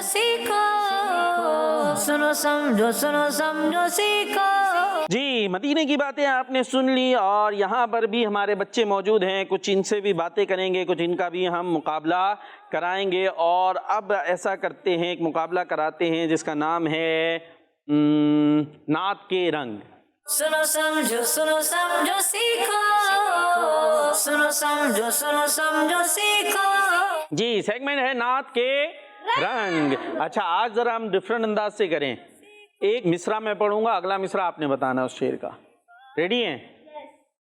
सीखो, सुनो समझो सीखो। जी, मदीने की बातें आपने सुन ली और यहाँ पर भी हमारे बच्चे मौजूद हैं। कुछ इनसे भी बातें करेंगे, कुछ इनका भी हम मुकाबला कराएंगे। और अब ऐसा करते हैं, एक मुकाबला कराते हैं जिसका नाम है नात के रंग। सुनो समझो सीखो, सुनो समझो सीखो। जी, सेगमेंट है नात के रंग। अच्छा, आज जरा हम डिफरेंट अंदाज से करें। एक मिसरा मैं पढ़ूंगा, अगला मिसरा आपने बताना उस शेर का। रेडी हैं?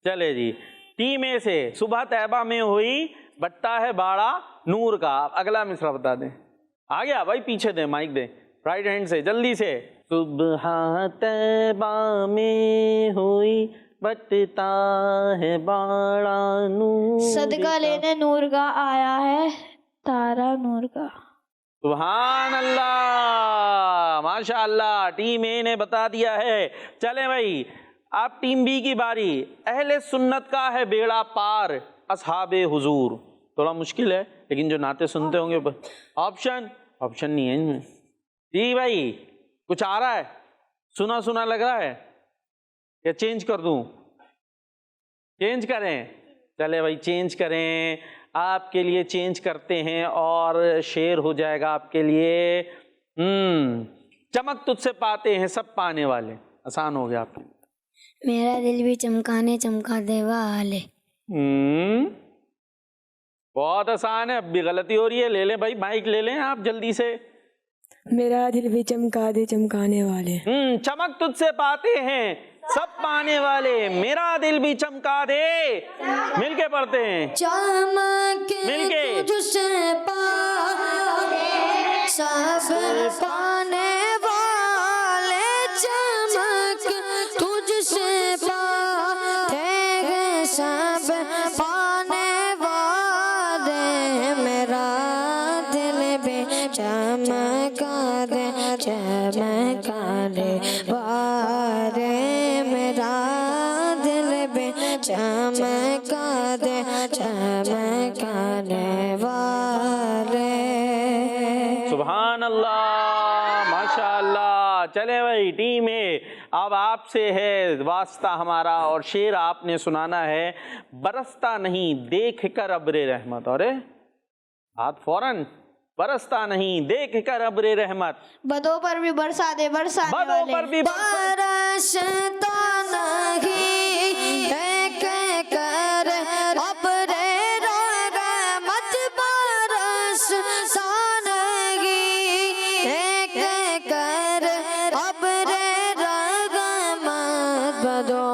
चले जी। टी में से सुबह तैबा में हुई, बट्टा है बाड़ा नूर का। अगला मिसरा बता दें। आ गया भाई, पीछे दें, माइक दें, राइट हैंड से जल्दी से। सुबह तैबा में हुई, बटता है बाड़ा नूर। सदका लेने नूर का आया है तारा नूर का। सुभान अल्लाह, माशाअल्लाह। टीम ए ने बता दिया है। चले भाई, अब टीम बी की बारी। अहले सुन्नत का है बेड़ा पार, असहाबे हुजूर। थोड़ा मुश्किल है लेकिन जो नाते सुनते होंगे। ऑप्शन नहीं है इनमें। जी भाई, कुछ आ रहा है? सुना सुना लग रहा है या चेंज कर दूं? चेंज करें? चले भाई, चेंज करें। आपके लिए चेंज करते हैं और शेर हो जाएगा आपके लिए। चमक तुझसे पाते हैं सब पाने वाले। आसान हो गया आपके। मेरा दिल भी चमकाने चमका दे वाले। बहुत आसान है। अब भी गलती हो रही है। ले लें भाई, माइक ले लें आप जल्दी से। मेरा दिल भी चमका दे चमकाने वाले। चमक तुझसे पाते हैं सब पाने वाले, मेरा दिल भी चमका दे। मिलके पढ़ते हैं। चमक मिलके। तुझसे पाते सब पाने वाले, चमक तुझसे पाते हैं सब पाने वाले। मेरा दिल भी चमका दे वारे, मेरा दिल भी चमका दे वारे। सुभान अल्लाह। माशाल्लाह। चले भाई टीम ए, अब आपसे है वास्ता हमारा और शेर आपने सुनाना है। बरसता नहीं देख कर अब्रे रहमत, और हाथ फौरन, बरसता नहीं देख कर अब्रे रहमत, बदों पर भी बरसा दे बरसाने बदों वाले। पर भी बरसता नहीं देख कर अब्रे रहमत, बरसता नहीं देख कर अब्रे रहमत, बदों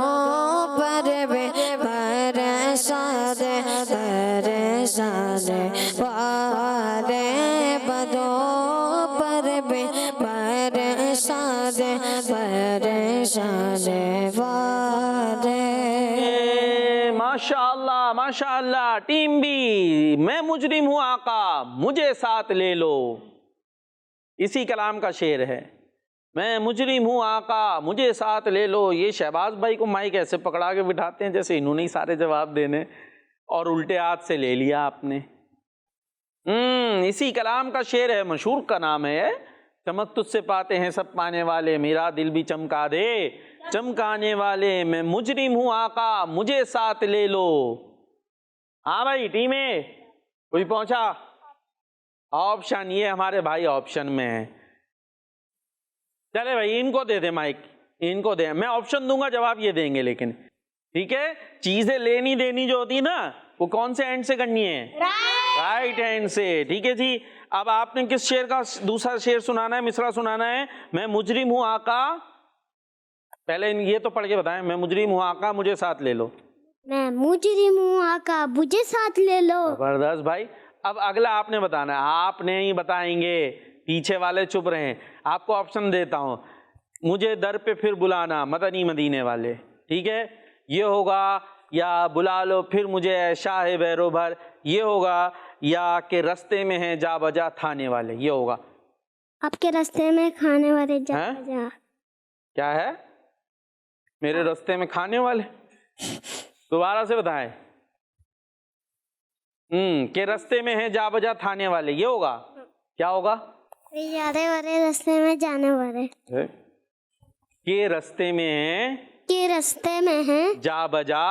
पर भी बरसा दे बरसा दे वाले, बदों पर भी बरसा दे बरसा दे वाले। माशाअल्लाह माशाअल्लाह। टीम बी, मैं मुजरिम हूँ आका मुझे साथ ले लो, इसी कलाम का शेर है। मैं मुजरिम हूँ आका मुझे साथ ले लो। ये शहबाज भाई को माइक ऐसे पकड़ा के बिठाते हैं जैसे इन्होंने ही सारे जवाब देने, और उल्टे हाथ से ले लिया आपने। इसी कलाम का शेर है, मशहूर का नाम है। चमक तुझसे पाते हैं सब पाने वाले, मेरा दिल भी चमका दे चमकाने वाले। मैं मुजरिम हूँ आका मुझे साथ ले लो। हाँ भाई टीम ए, कोई पहुंचा? ऑप्शन ये हमारे भाई ऑप्शन में है। चले भाई इनको दे दे माइक, इनको दे, मैं ऑप्शन दूंगा जवाब ये देंगे, लेकिन ठीक है। चीजें लेनी देनी जो होती है ना, वो कौन से एंड से करनी है? राइट हैंड से। ठीक है जी। अब आपने किस शेर का दूसरा शेर सुनाना है, मिसरा सुनाना है? मैं मुजरिम हूं आका, पहले ये तो पढ़ के बताएं। मैं मुजरिम हूं आका मुझे साथ ले लो। मैं मुजरिम हूँ आका मुझे साथ ले लो। जबरदस्त भाई। अब अगला आपने बताना है, आपने ही बताएंगे, पीछे वाले चुप रहे। आपको ऑप्शन देता हूं। मुझे दर पे फिर बुलाना मदनी मदीने वाले, ठीक है, ये होगा, या बुला लो फिर मुझे शाह बैरो भर, ये होगा, या के रास्ते में है जा बजा थाने वाले, ये होगा। आपके रास्ते में खाने वाले जा हैं? जा। क्या है? मेरे रास्ते में खाने वाले, दोबारा से बताएं। के रास्ते में है जा बजा थाने वाले, ये होगा। क्या होगा? जाने वाले रास्ते में जाने वाले, के रास्ते में है, के रास्ते में है जा बजा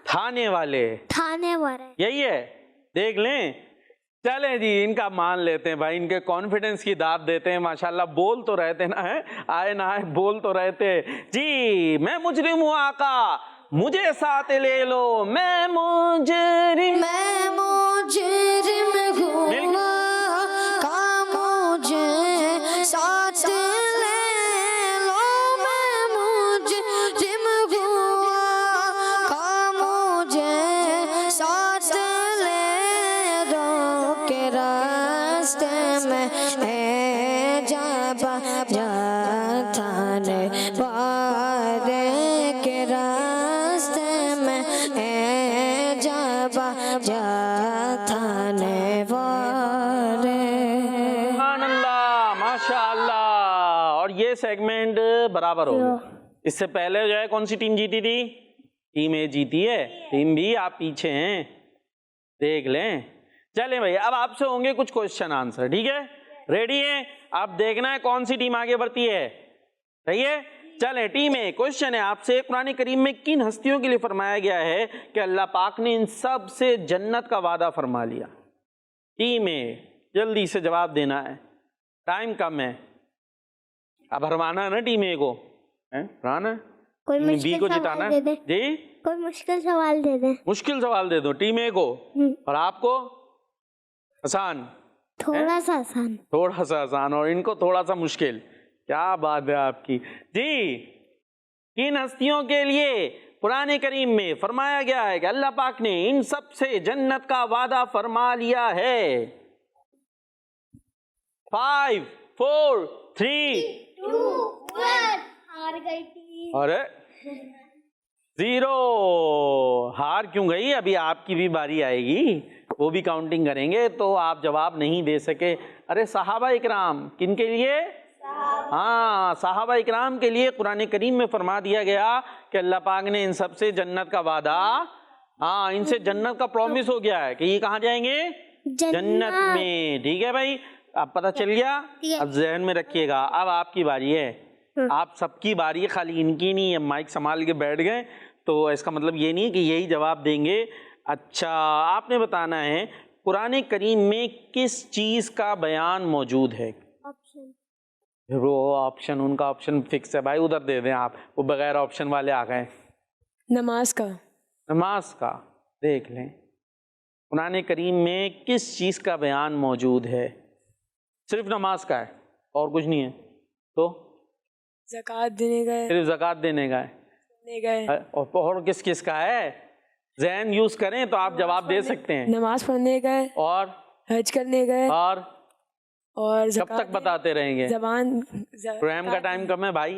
थाने वाले, थाने वाले, यही है। देख लें। चलें जी, इनका मान लेते हैं भाई, इनके कॉन्फिडेंस की दाद देते हैं। माशाल्लाह बोल तो रहते ना है, आए ना आए बोल तो रहते जी। मैं मुजरिम हूँ आका मुझे साथ ले लो, मैं मुजरिम हूँ आका मुझे साथ ले लो, मैं मुजरिम हूँ आका मुझे साथ ले लो, के रास्ते में है जा बजा थाने वाले, के रास्ते में है जा बजा थाने वाले। सुभान अल्लाह माशाअल्लाह। और ये सेगमेंट बराबर हो गया। इससे पहले जो है कौन सी टीम जीती थी? टीम ए जीती है, टीम बी आप पीछे हैं, देख लें। चलें भाई, अब आपसे होंगे कुछ क्वेश्चन आंसर, ठीक है? रेडी है? अब देखना है कौन सी टीम आगे बढ़ती है, सही है? चलें टीम ए, क्वेश्चन है आपसे, कुरान करीम में किन हस्तियों के लिए फरमाया गया है कि अल्लाह पाक ने इन सब से जन्नत का वादा फरमा लिया? टीम ए जल्दी से जवाब देना है, टाइम कम है। अब हरवाना है ना टीम ए को, हराना है, कोई बी मुश्किल को सवाल जिताना दे दे। जी। कोई मुश्किल सवाल दे दे। मुश्किल सवाल दे दो टीम ए को, और आपको आसान, थोड़ा सा आसान। थोड़ा सा आसान, और इनको थोड़ा सा मुश्किल। क्या बात है आपकी जी। किन हस्तियों के लिए कुरान करीम में फरमाया गया है कि अल्लाह पाक ने इन सब से जन्नत का वादा फरमा लिया है? 5 4 3 2 1 हार गई थी। अरे 0 हार क्यों गई? अभी आपकी भी बारी आएगी, वो भी काउंटिंग करेंगे, तो आप जवाब नहीं दे सके। अरे सहाबा इकराम, किन के लिए? हाँ, सहाबा इकराम के लिए कुरान करीम में फरमा दिया गया कि अल्लाह पाक ने इन सब से जन्नत का वादा, हाँ, इनसे जन्नत का प्रॉमिस हो गया है कि ये कहाँ जाएंगे? जन्नत में। ठीक है भाई, अब पता चल गया? अब जहन में रखिएगा। अब आपकी बारी है, आप सबकी बारी है, खाली इनकी नहीं है। माइक संभाल के बैठ गए तो इसका मतलब ये नहीं कि यही जवाब देंगे। अच्छा, आपने बताना है कुरान करीम में किस चीज का बयान मौजूद है? वो ऑप्शन, उनका ऑप्शन फिक्स है भाई, उधर दे दें आप, वो बगैर ऑप्शन वाले आ गए। नमाज का। नमाज का। देख लें कुरान करीम में किस चीज़ का बयान मौजूद है? सिर्फ नमाज का है और कुछ नहीं है। तो ज़कात देने का है। सिर्फ ज़कात देने का है। और किस किस का है? ज़हन यूज करें तो आप जवाब दे सकते हैं। नमाज पढ़ने का है और हज करने का है और कब तक बताते रहेंगे? जबान प्रोग्राम का टाइम कम है भाई,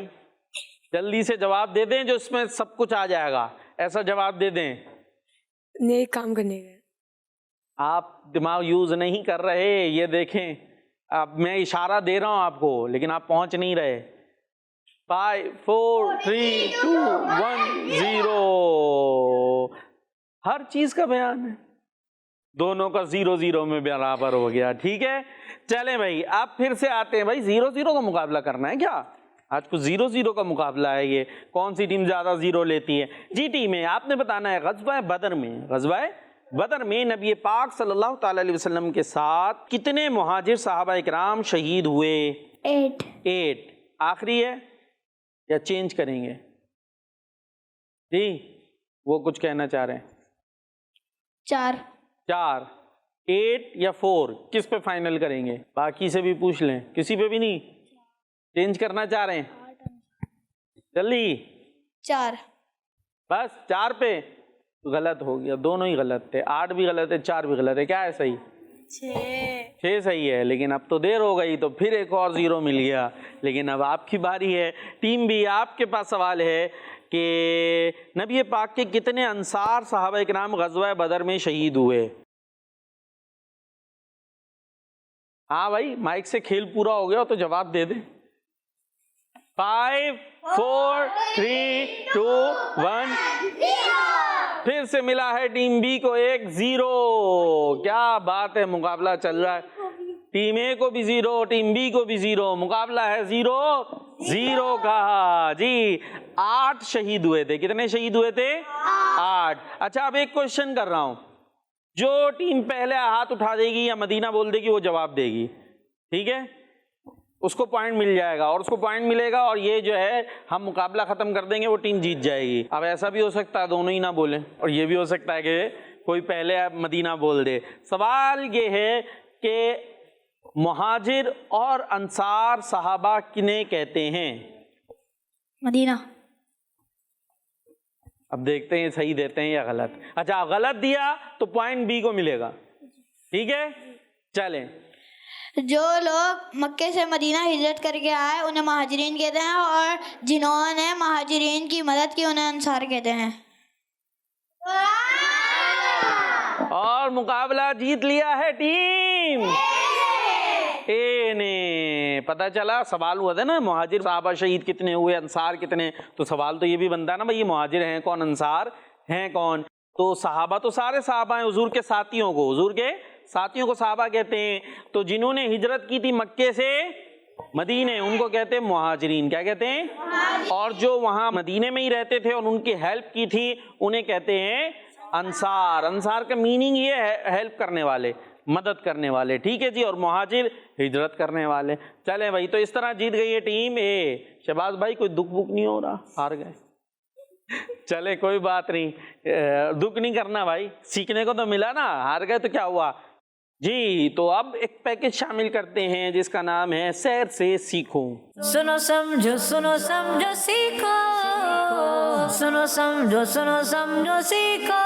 जल्दी से जवाब दे दें जो इसमें सब कुछ आ जाएगा, ऐसा जवाब दे दें। नेक काम करने का। आप दिमाग यूज नहीं कर रहे, ये देखें। अब मैं इशारा दे रहा हूं आपको लेकिन आप पहुंच नहीं रहे। 5 4 3 2 1 0। हर चीज का बयान है, दोनों का 0-0 में बराबर हो गया। ठीक है, चलें भाई, आप फिर से आते हैं भाई। 0-0 का मुकाबला करना है क्या? आज कुछ 0-0 का मुकाबला है। ये कौन सी टीम ज्यादा 0 लेती है? जी टीम है। आपने बताना है ग़ज़वा बदर में नबी पाक सल्लल्लाहु ताला अलैहि वसल्लम के साथ कितने मुहाजिर सहाबा इकराम शहीद हुए? 8। आखिरी है या चेंज करेंगे? जी, वो कुछ कहना चाह रहे हैं। 4। 8 या 4 किस पे फाइनल करेंगे? बाकी से भी पूछ लें, किसी पे भी नहीं? चेंज करना चाह रहे हैं? जल्दी। 4। बस 4 पे? गलत हो गया, दोनों ही गलत थे। 8 भी गलत है, 4 भी गलत है। क्या है सही? 6 सही है, लेकिन अब तो देर हो गई तो फिर एक और 0 मिल गया। लेकिन अब आपकी बारी है। टीम भी, आपके पास सवाल है कि नबी पाक के कितने अंसार सहाबा इकराम ग़ज़वा बदर में शहीद हुए? हाँ भाई, माइक से खेल पूरा हो गया तो जवाब दे दे। 5 4 3 2 1। फिर से मिला है टीम बी को 1 0। क्या बात है, मुकाबला चल रहा है। टीम ए को भी 0, टीम बी को भी 0, मुकाबला है 0-0 का। जी, 8 शहीद हुए थे। कितने शहीद हुए थे? 8। अच्छा, अब एक क्वेश्चन कर रहा हूं, जो टीम पहले हाथ उठा देगी या मदीना बोल देगी वो जवाब देगी, ठीक है? उसको पॉइंट मिल जाएगा और उसको पॉइंट मिलेगा और ये जो है हम मुकाबला खत्म कर देंगे, वो टीम जीत जाएगी। अब ऐसा भी हो सकता है दोनों ही ना बोले, और ये भी हो सकता है कि कोई पहले मदीना बोल दे। सवाल ये है कि मुहाजिर और अंसार सहाबा किन्हें कहते हैं? मदीना। अब देखते हैं सही देते हैं या गलत। अच्छा, गलत दिया तो पॉइंट बी को मिलेगा, ठीक है? चलें। जो लोग मक्के से मदीना हिजरत करके आए उन्हें महाजिरीन कहते हैं, और जिन्होंने महाजिरीन की मदद की उन्हें अंसार कहते हैं। और मुकाबला जीत लिया है टीम ए ने। पता चला, सवाल हुआ था ना मुहाजिर सहाबा शहीद कितने हुए, अंसार कितने, तो सवाल तो ये भी बनता है ना भाई, ये मुहाजिर हैं कौन, अंसार हैं कौन? तो सहाबा तो सारे सहाबा हैं, हुजूर के साथियों को सहाबा कहते हैं। तो जिन्होंने हिजरत की थी मक्के से मदीने, उनको कहते हैं मुहाजिरीन। क्या कहते हैं? और जो वहां मदीने में ही रहते थे और उनकी हेल्प की थी उन्हें कहते हैं अंसार। अंसार का मीनिंग ये है हेल्प करने वाले, मदद करने वाले, ठीक है जी। और मुहाजिर हिजरत करने वाले। चले भाई, तो इस तरह जीत गई है टीम ए। शहबाज भाई कोई दुख बुक नहीं हो रहा, हार गए? चले कोई बात नहीं, दुख नहीं करना भाई, सीखने को तो मिला ना। हार गए तो क्या हुआ जी। तो अब एक पैकेज शामिल करते हैं जिसका नाम है सैर से सीखो। सुनो समझो सीखो, सुनो समझो सीखो।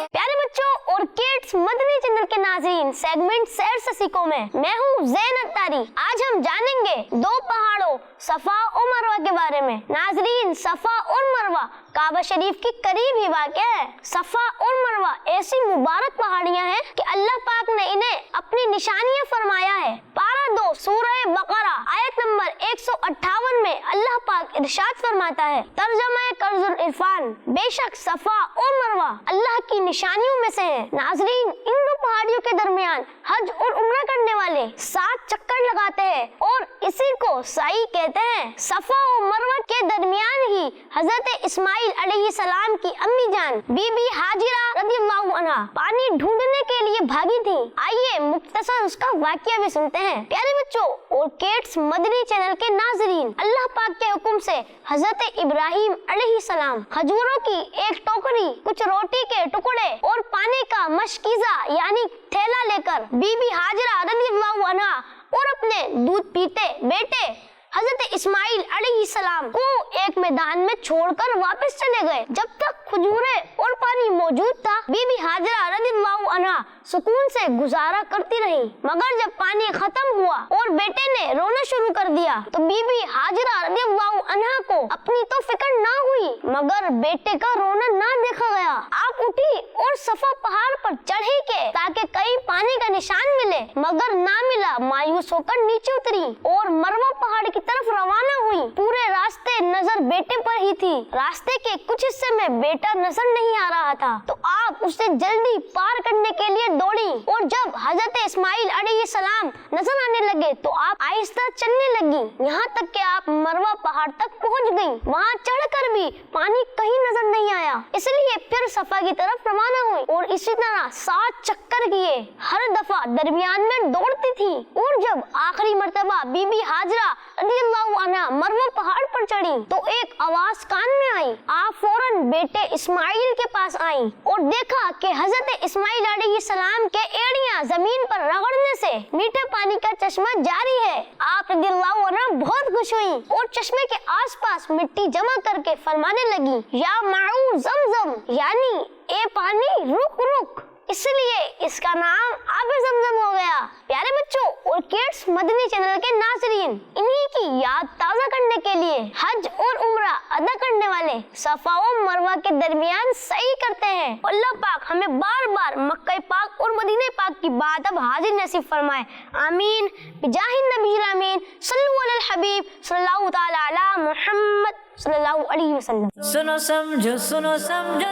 प्यारे बच्चों और किड्स, मदनी चैनल के नाज़रीन, सेगमेंट सैर से सीखो में मैं हूँ ज़ैन अत्तारी। आज हम जानेंगे 2 पहाड़ों सफा और मरवा के बारे में। नाज़रीन, सफा और मरवा काबा शरीफ के करीब ही वाक़या है। सफा और मरवा ऐसी मुबारक पहाड़ियाँ हैं कि अल्लाह पाक ने इन्हें अपनी निशानियाँ फरमाया है। पारा 2 सूरह बकरा आयत नंबर 158 में अल्लाह पाक इरशाद फरमाता है, तर्जमा कर्जुल इरफान, बेशक सफा और मरवा अल्लाह की निशानियों में से है। नाजरीन, इन दो पहाड़ियों के दरमियान हज और उम्रा करने वाले 7 चक्कर लगाते हैं और इसी को साई कहते हैं। सफा और मरवा के दरमियान ही हजरत इस्माइल अलैहिस्सलाम की अम्मी जान बीबी हाजिरा रज़ियल्लाहु अन्हा पानी ढूंढने के लिए भागी थी। आइए मुख्तसर उसका वाकया भी सुनते हैं। प्यारे बच्चों और किड्स मदनी चैनल के नाजरीन, अल्लाह पाक के हुक्म से हजरत इब्राहिम अलैहिस्सलाम खजूरों की एक टोकरी, कुछ रोटी के टुकड़े और पानी का मशकीजा यानी थैला लेकर बीबी हाजिरा रज़ियल्लाहु अन्हा और अपने दूध पीते बेटे हजरत इस्माइल अलैहिस्सलाम को एक मैदान में छोड़कर वापस चले गए। जब तक खजूरें और पानी मौजूद था, बीबी हाजिरा रज़ियल्लाहु अन्हा सुकून से गुजारा करती रही। मगर जब पानी खत्म हुआ और बेटे ने रोना शुरू कर दिया तो बीबी हाजिरा रज़ियल्लाहु अन्हा को अपनी तो फिक्र ना हुई मगर बेटे का रोना ना देखा गया। आप उठी और सफा पहाड़ पर चढ़ी के ताकि कहीं पानी का निशान मिले, मगर ना मिला। मायूस होकर नीचे उतरी और मरवा पहाड़ की तरफ रवाना हुई। पूरे रास्ते नजर बेटे पर ही थी। रास्ते के कुछ हिस्से में बेटा नजर नहीं आ रहा था तो आप उसे जल्दी पार करने के लिए दौड़ी और जब हजरत इस्माइल अलैहिस्सलाम नजर आने लगे तो आप आहिस्ता चलने लगी, यहाँ तक कि आप मरवा पहाड़ तक पहुँच गयी। वहाँ चढ़कर भी पानी कहीं नजर नहीं आया, इसलिए फिर सफा की तरफ रवाना हुई और इसी तरह 7 चक्कर किए। हर दफा दरमियान में दौड़ती थी और जब आखिरी मर्तबा बीबी हाजिरा रज़ियल्लाहु अन्हा मरवा पहाड़ पर चढ़ी तो एक आवाज कान में आई। आप फौरन बेटे इस्माइल के पास आई और देखा कि हजरत इस्माइल अलैहिस्सलाम के एड़ियां जमीन पर रगड़ने से मीठे पानी का चश्मा जारी है। आप रज़ियल्लाहु अन्हा बहुत खुश हुई और चश्मे के आसपास मिट्टी जमा करके फरमाने लगी, या माऊ ज़मज़म, यानी ए पानी रुक रुक, इसलिए इसका नाम आबे ज़मज़म हो गया। प्यारे बच्चों और किड्स मदनी चैनल के नाज़रीन, इन्हीं की याद ताज़ा करने के लिए हज और उम्रा अदा करने वाले सफा और मरवा के दरमियान सही करते हैं। अल्लाह पाक हमें बार बार मक्का पाक और मदीना पाक की बात अब हाजिर नसीब फरमाए। आमीन बिजाहिन नबील आमीन सल्लल्लाहु अलैहि हबीब सल्लल्लाहु तआला अला मुहम्मद सल्लल्लाहु अलैहि वसल्लम। सुनो समझो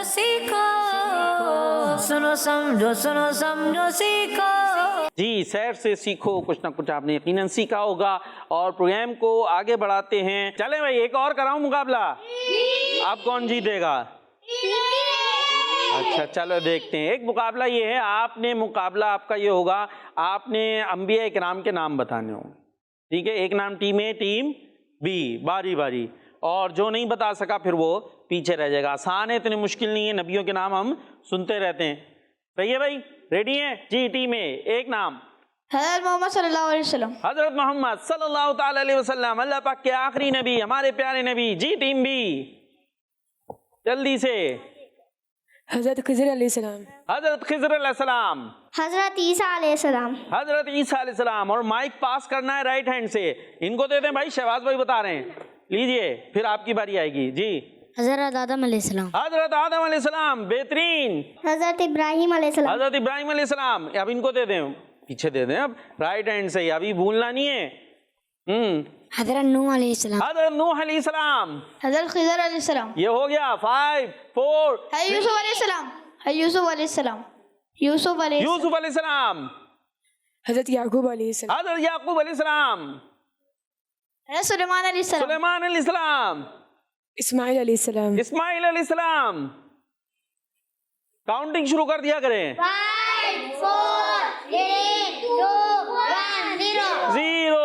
सीखो, सुनो समझो सीखो। जी, सैर से सीखो, कुछ ना कुछ आपने यकीनन सीखा होगा और प्रोग्राम को आगे बढ़ाते हैं। चले भाई, एक और कराऊं मुकाबला? अब कौन जीतेगा? अच्छा चलो देखते हैं। एक मुकाबला ये है, मुकाबला आपका ये होगा, आपने अंबिया इकराम के नाम बताने हो। ठीक है, एक नाम टीम ए, टीम बी, बारी बारी, और जो नहीं बता सका फिर वो पीछे रह जाएगा। आसान है, इतनी मुश्किल नहीं है, नबियों के नाम हम सुनते रहते हैं। सही है भाई, रेडी है? जी, टीम ए, एक नाम हज़रत मोहम्मद सल्लल्लाहु अलैहि वसल्लम। हजरत मोहम्मद सल्लल्लाहु ताला अलैहि वसल्लम, अल्लाह पाक के आखिरी नबी, हमारे प्यारे नबी। जी, टीम बी जल्दी से। हजरत खिज़र अलैहिस्सलाम, हजरत खिज़र अलैहिस्सलाम, हजरत ईसा अलैहिस्सलाम, हजरत ईसा अलैहिस्सलाम। और माइक पास करना है राइट हैंड से। इनको दे दें भाई, शहबाज भाई बता रहे हैं, लीजिए, फिर आपकी बारी आएगी। जी, हजरत आदम अलैहिस्सलाम, हजरत आदम अलैहिस्सलाम, बेहतरीन। हजरत इब्राहिम अलैहिस्सलाम, हजरत इब्राहिम अलैहिस्सलाम। अब इनको दे दें, पीछे दे दें, अब राइट हैंड से, अभी भूलना नहीं है। हजरत नूह अलैहिस्सलाम, हजरत नूह अलैहिस्सलाम, हज़रत खिज़र अलैहिस्सलाम, ये हो गया 5 4। यूसुफ अलैहिस्सलाम, यूसुफ अलैहिस्सलाम, यूसुफ अलैहिस्सलाम, यूसुफ अलैहिस्सलाम, हजरत याकूब अलैहिस्सलाम, हजरत याकूब अलैहिस्सलाम, हज़रत सुलेमान अलैहिस्सलाम, सुलेमान अलैहिस्सलाम, इस्माइल अलैहिस्सलाम, इस्माइल अलैहिस्सलाम। काउंटिंग शुरू कर दिया करें। 5 4 3 2 1 0।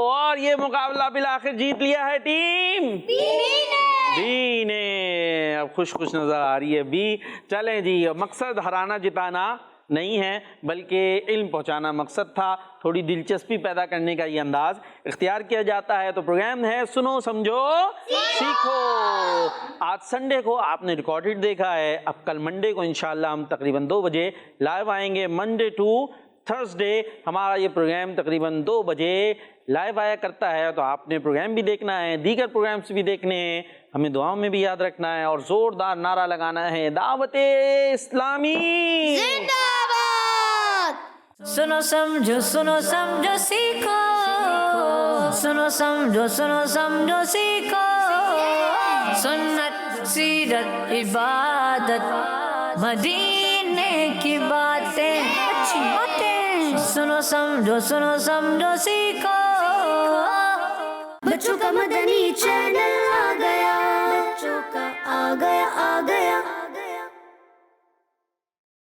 और ये मुकाबला बिल आखिर जीत लिया है टीम बी ने। अब खुश खुश नजर आ रही है बी। चलें जी, मकसद हराना जिताना नहीं है बल्कि इल्म पहुंचाना मकसद था। थोड़ी दिलचस्पी पैदा करने का ये अंदाज इख्तियार किया जाता है। तो प्रोग्राम है सुनो समझो सीखो। आज संडे को आपने रिकॉर्डेड देखा है। अब कल मंडे को इंशाल्लाह हम तकरीबन 2 बजे लाइव आएंगे। मंडे टू थर्सडे हमारा ये प्रोग्राम तकरीबन 2 बजे लाइव आया करता है। तो आपने प्रोग्राम भी देखना है, दीगर प्रोग्राम्स भी देखने हैं, हमें दुआओं में भी याद रखना है और जोरदार नारा लगाना है, दावते इस्लामी जिंदाबाद। सुनो समझो सीखो, सुनो समझो सीखो। सुन्नत सीरत इबादत मदीने की बातें, अच्छी बातें सुनो समझो सीखो। बच्चों का मदनी चैनल आ गया, बच्चों का आ गया